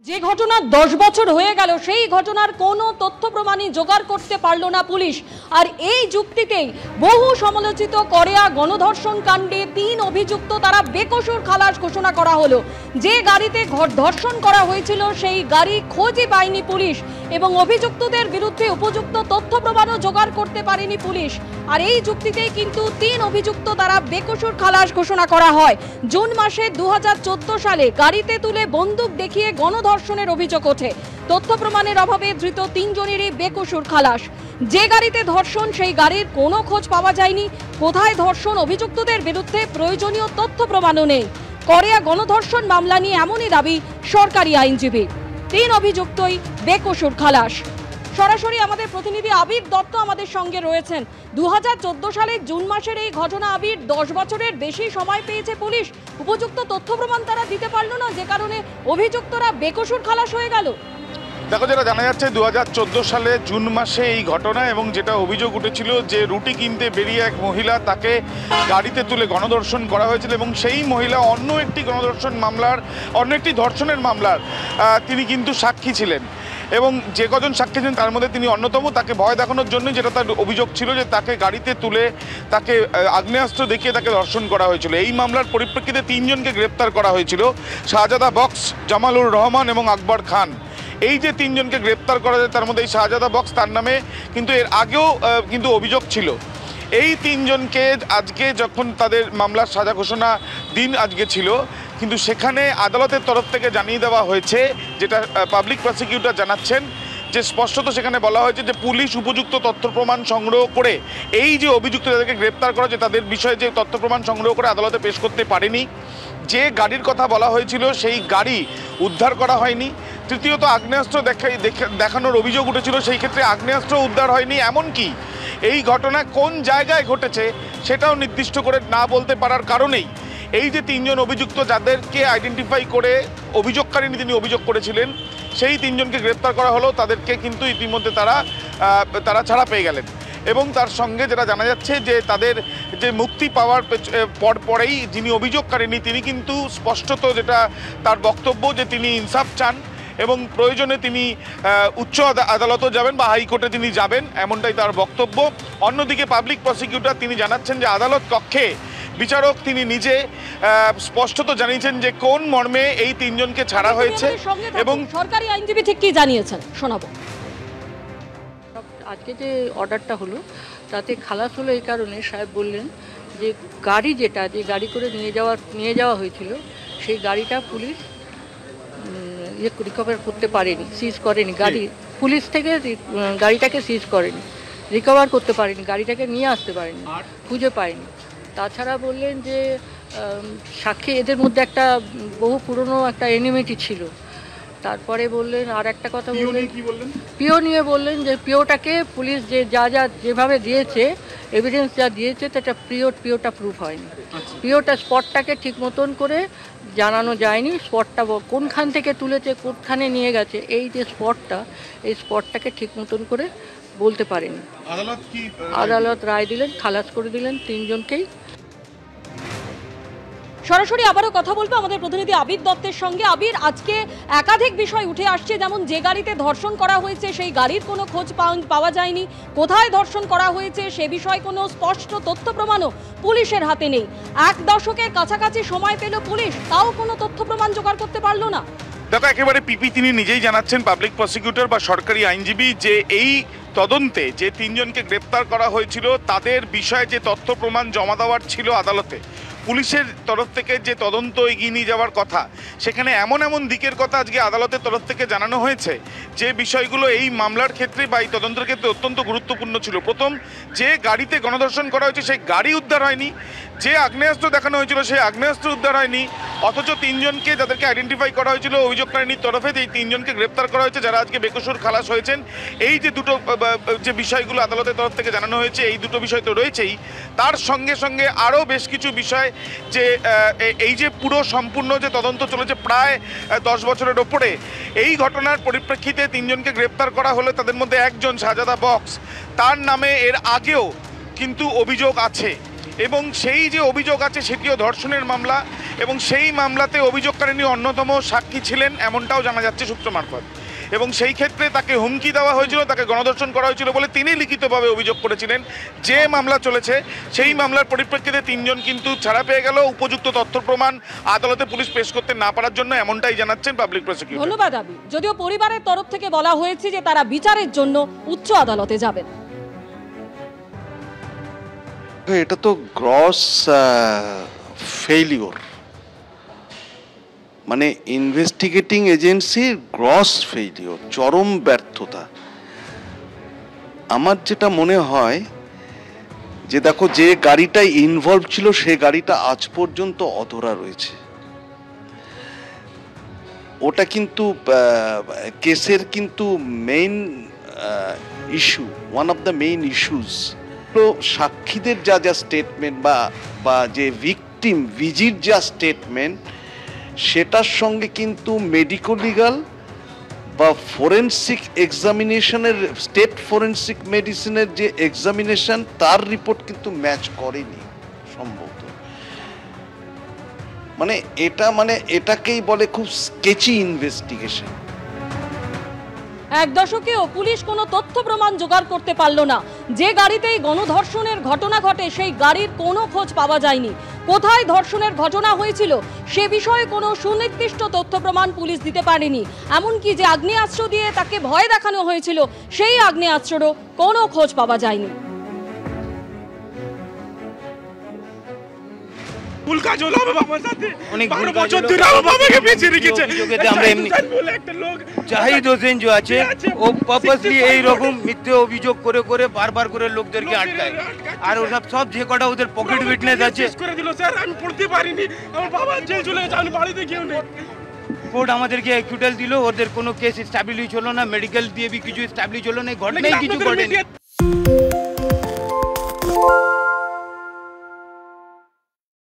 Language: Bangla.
যে ঘটনা 10 বছর হয়ে গেল সেই ঘটনার কোনো তথ্য প্রমাণই জোগাড় করতে পারল না পুলিশ। আর এই যুক্তিতেই বহু সমালোচিত করেয়া গণধর্ষণ কাণ্ডে 3 অভিযুক্ত তারা বেকসুর খালাস ঘোষণা করা হলো। যে গাড়িতে ধর্ষণ করা হয়েছিল সেই গাড়ি খোঁজই পায়নি পুলিশ এবং অভিযুক্তদের বিরুদ্ধে উপযুক্ত তথ্য প্রমাণও জোগাড় করতে পারেনি পুলিশ। আর এই যুক্তিতেই কিন্তু 3 অভিযুক্ত তারা বেকসুর খালাস ঘোষণা করা হয়। জুন মাসে 2014 সালে গাড়িতে তুলে বন্দুক দেখিয়ে গণধর্ষণের অভিযোগ ওঠে। তথ্য প্রমাণের অভাবে ধৃত 3 জনেরই বেকসুর খালাস। যে গাড়িতে ধর্ষণ সেই গাড়ির কোনো খোঁজ পাওয়া যায়নি। কোথায় ধর্ষণ অভিযুক্তদের বিরুদ্ধে প্রয়োজনীয় তথ্য প্রমাণও নেই। করেয়া গণধর্ষণ মামলা নিয়ে এমনই দাবি সরকারি আইনজীবী। 3 অভিযুক্তই বেকসুর খালাস। সরাসরি আমাদের প্রতিনিধি আবির দত্ত আমাদের সঙ্গে রয়েছেন। 2014 সালের জুন মাসের এই ঘটনা। আবির, 10 বছরের বেশি সময় পেয়েছে পুলিশ, উপযুক্ত তথ্য প্রমাণ তারা দিতে পারলো না, যে কারণে অভিযুক্তরা বেকসুর খালাস হয়ে গেল। দেখো, যেটা জানা যাচ্ছে 2014 সালে জুন মাসে এই ঘটনা, এবং যেটা অভিযোগ উঠেছিল যে রুটি কিনতে বেরিয়ে এক মহিলা, তাকে গাড়িতে তুলে গণধর্ষণ করা হয়েছিল এবং সেই মহিলা অন্য একটি ধর্ষণের মামলার তিনি কিন্তু সাক্ষী ছিলেন এবং যে কজন সাক্ষী ছিলেন তার মধ্যে তিনি অন্যতম। তাকে ভয় দেখানোর জন্য, যেটা তার অভিযোগ ছিল, যে তাকে গাড়িতে তুলে তাকে আগ্নেয়াস্ত্র দেখিয়ে তাকে ধর্ষণ করা হয়েছিল। এই মামলার পরিপ্রেক্ষিতে 3 জনকে গ্রেপ্তার করা হয়েছিল, শাহজাদা বক্স, জামালুর রহমান এবং আকবর খান। এই যে 3 জনকে গ্রেপ্তার করা যায় তার মধ্যে এই শাহজাদা বক্স, তার নামে কিন্তু এর আগেও কিন্তু অভিযোগ ছিল। এই 3 জনকে আজকে যখন তাদের মামলার সাজা ঘোষণা দিন আজকে ছিল, কিন্তু সেখানে আদালতের তরফ থেকে জানিয়ে দেওয়া হয়েছে, যেটা পাবলিক প্রসিকিউটর জানাচ্ছেন, যে স্পষ্টত সেখানে বলা হয়েছে যে পুলিশ উপযুক্ত তথ্য প্রমাণ সংগ্রহ করে এই যে অভিযুক্ত যাদেরকে গ্রেপ্তার করা হয়েছে তাদের বিষয়ে যে তথ্য প্রমাণ সংগ্রহ করে আদালতে পেশ করতে পারেনি। যে গাড়ির কথা বলা হয়েছিল সেই গাড়ি উদ্ধার করা হয়নি। তৃতীয়ত, আগ্নেয়াস্ত্র দেখানোর অভিযোগ উঠেছিল, সেই ক্ষেত্রে আগ্নেয়াস্ত্র উদ্ধার হয়নি। এমনকি এই ঘটনা কোন জায়গায় ঘটেছে সেটাও নির্দিষ্ট করে না বলতে পারার কারণেই এই যে 3 জন অভিযুক্ত, যাদেরকে আইডেন্টিফাই করে অভিযোগকারিনী তিনি অভিযোগ করেছিলেন, সেই 3 জনকে গ্রেপ্তার করা হলো। তাদেরকে কিন্তু ইতিমধ্যে তারা ছাড়া পেয়ে গেলেন। এবং তার সঙ্গে যেটা জানা যাচ্ছে যে তাদের যে মুক্তি পাওয়ার পরেই যিনি অভিযোগকারিনী তিনি কিন্তু স্পষ্টত, যেটা তার বক্তব্য, যে তিনি ইনসাফ চান এবং প্রয়োজনে তিনি উচ্চ আদালতও যাবেন বা হাইকোর্টে তিনি যাবেন, এমনটাই তার বক্তব্য। অন্যদিকে পাবলিক প্রসিকিউটর তিনি জানাচ্ছেন যে আদালত কক্ষে বিচারক তিনি নিজে স্পষ্টত জানিয়েছেন যে কোন মর্মে এই 3 জনকে ছাড়া হয়েছে এবং সরকারি আইনজীবী ঠিক কি জানিয়েছেন শোনাবো। আজকে যে অর্ডারটা হলো তাতে খালাস হলো এই কারণে, সাহেব বললেন যে গাড়ি যে গাড়ি করে নিয়ে যাওয়া হয়েছিল সেই গাড়িটা পুলিশ রিকভার করতে পারেনি, সিজ করেনি। গাড়ি পুলিশ থেকে গাড়িটাকে সিজ করেনি, রিকভার করতে পারেনি, গাড়িটাকে নিয়ে আসতে পারেনি, খুঁজে পায়নি। তাছাড়া বললেন যে সাক্ষী এদের মধ্যে একটা বহু পুরনো একটা এনিমিটি ছিল। তারপরে বললেন আর একটা কথা বললেন, পিও নিয়ে বললেন যে পিওটাকে পুলিশ যেভাবে দিয়েছে, এভিডেন্স যা দিয়েছে সেটা পিওটা প্রুফ হয়নি। পিওটা স্পটটাকে ঠিক মতন করে জানানো যায়নি। স্পটটা কোনখান থেকে তুলেছে, কোনখানে নিয়ে গেছে, এই যে এই স্পটটাকে ঠিক মতন করে বলতে পারেনি। আদালত রায় দিলেন, খালাস করে দিলেন 3 জনকেই। সরাসরি আবারও কথা বলবো আমাদের প্রতিনিধি আবির দত্তের সঙ্গে। আবির, আজকে একাধিক বিষয় উঠে আসছে, যেমন যে গাড়িতে ধর্ষণ করা হয়েছে সেই গাড়ির কোনো খোঁজ পাওয়া যায়নি, কোথায় ধর্ষণ করা হয়েছে সে বিষয়ে কোনো স্পষ্ট তথ্য প্রমাণও পুলিশের হাতে নেই। 1 দশকের কাছাকাছি সময় পেল পুলিশ, তাও কোনো তথ্য প্রমাণ জোগাড় করতে পারলো না। দেখো, একেবারে পিপি তিনি নিজেই জানাচ্ছেন, পাবলিক প্রসিকিউটর বা সরকারি আইনজীবী, যে এই তদন্তে যে 3 জনকে গ্রেপ্তার করা হয়েছিল তাদের বিষয়ে যে তথ্য প্রমাণ জমা দেওয়ার ছিল আদালতে, পুলিশের তরফ থেকে যে তদন্ত এগিয়ে নিয়ে যাওয়ার কথা, সেখানে এমন দিকের কথা আজকে আদালতের তরফ থেকে জানানো হয়েছে যে বিষয়গুলো এই মামলার ক্ষেত্রে বা এই তদন্তের ক্ষেত্রে অত্যন্ত গুরুত্বপূর্ণ ছিল। প্রথম, যে গাড়িতে গণধর্ষণ করা হয়েছে সেই গাড়ি উদ্ধার হয়নি, যে আগ্নেয়াস্ত্র দেখানো হয়েছিল সেই আগ্নেয়াস্ত্র উদ্ধার হয়নি, অথচ 3 জনকে যাদেরকে আইডেন্টিফাই করা হয়েছিল অভিযোগকারিনীর তরফে, এই 3 জনকে গ্রেপ্তার করা হয়েছে, যারা আজকে বেকসুর খালাস হয়েছেন। এই যে দুটো যে বিষয়গুলো আদালতের তরফ থেকে জানানো হয়েছে, এই দুটো বিষয় তো রয়েছেই, তার সঙ্গে সঙ্গে আরও বেশ কিছু বিষয়, যে এই যে পুরো সম্পূর্ণ যে তদন্ত চলেছে প্রায় 10 বছরের ওপরে, এই ঘটনার পরিপ্রেক্ষিতে 3 জনকে গ্রেপ্তার করা হলে তাদের মধ্যে একজন শাহজাদা বক্স, তার নামে এর আগেও কিন্তু অভিযোগ আছে এবং সেই যে অভিযোগ আছে সেটিও ধর্ষণের মামলা, এবং সেই মামলাতে অভিযোগকারিণী অন্যতম সাক্ষী ছিলেন এমনটাও জানা যাচ্ছে সূত্র মারফত। এবং সেই ক্ষেত্রে তাকে হুমকি দেওয়া হয়েছিল, তাকে গণধর্ষণ করা হয়েছিল বলে তিনি লিখিতভাবে অভিযোগ করেছিলেন। যে মামলা চলেছে সেই মামলার পরিপ্রেক্ষিতে 3 জন কিন্তু ছাড়া পেয়ে গেল উপযুক্ত তথ্য প্রমাণ আদালতে পুলিশ পেশ করতে না পারার জন্য, এমনটাই জানাচ্ছেন পাবলিক প্রসিকিউটর। ধন্যবাদ আবি। যদিও পরিবারের তরফ থেকে বলা হয়েছে যে তারা বিচারের জন্য উচ্চ আদালতে যাবেন। এটা তো গ্রস ফেইলিওর, মানে ইনভেস্টিগেটিং এজেন্সির গ্রস ফেইলিওর, চরম ব্যর্থতা। আমার যেটা মনে হয় যে দেখো, যে গাড়িটা ইনভলভ ছিল সে গাড়িটা আজ পর্যন্ত অধরা রয়েছে। ওটা কিন্তু কেসের কিন্তু main issue, one of the main issues. তো সাক্ষীদের যা যা স্টেটমেন্ট বা যে ভিকটিম ভিজির যা স্টেটমেন্ট, সেটার সঙ্গে কিন্তু মেডিকো লিগাল বা ফরেন্সিক এক্সামিনেশনের, স্টেট ফরেন্সিক মেডিসিনের যে এক্সামিনেশন, তার রিপোর্ট কিন্তু ম্যাচ করেনি সম্ভবত। এটাকেই বলে খুব স্কেচি ইনভেস্টিগেশন। এক দশকেও পুলিশ কোনো তথ্য প্রমাণ জোগাড় করতে পারল না। যে গাড়িতেই গণধর্ষণের ঘটনা ঘটে সেই গাড়ির কোনো খোঁজ পাওয়া যায়নি। কোথায় ধর্ষণের ঘটনা হয়েছিল সে বিষয়ে কোনো সুনির্দিষ্ট তথ্য প্রমাণ পুলিশ দিতে পারেনি। এমনকি যে আগ্নেয়াস্ত্র দিয়ে তাকে ভয় দেখানো হয়েছিল সেই আগ্নেয়াস্ত্রেরও কোনো খোঁজ পাওয়া যায়নি। জাহিদ হোসেন যে আছে ও পারপাসলি এইরকম মিথ্যে অভিযোগ করে করে বারবার করে লোকদেরকে আটকায়, আর ওসব সব যে কটা ওদের পকেট উইটনেস আছে করে দিল স্যার, আমি পড়তে পারিনি, আমার বাবা জেল চলে গেছে, আমি বাড়িতে কেউ নেই। কোর্ট আমাদেরকে অ্যাকুইটাল দিল, ওদের কোনো কেস স্ট্যাবলিশ হলো না, মেডিকেল দিয়ে কিছু স্ট্যাবলিশ হলো না, ঘটনাই কিছু ঘটেনি।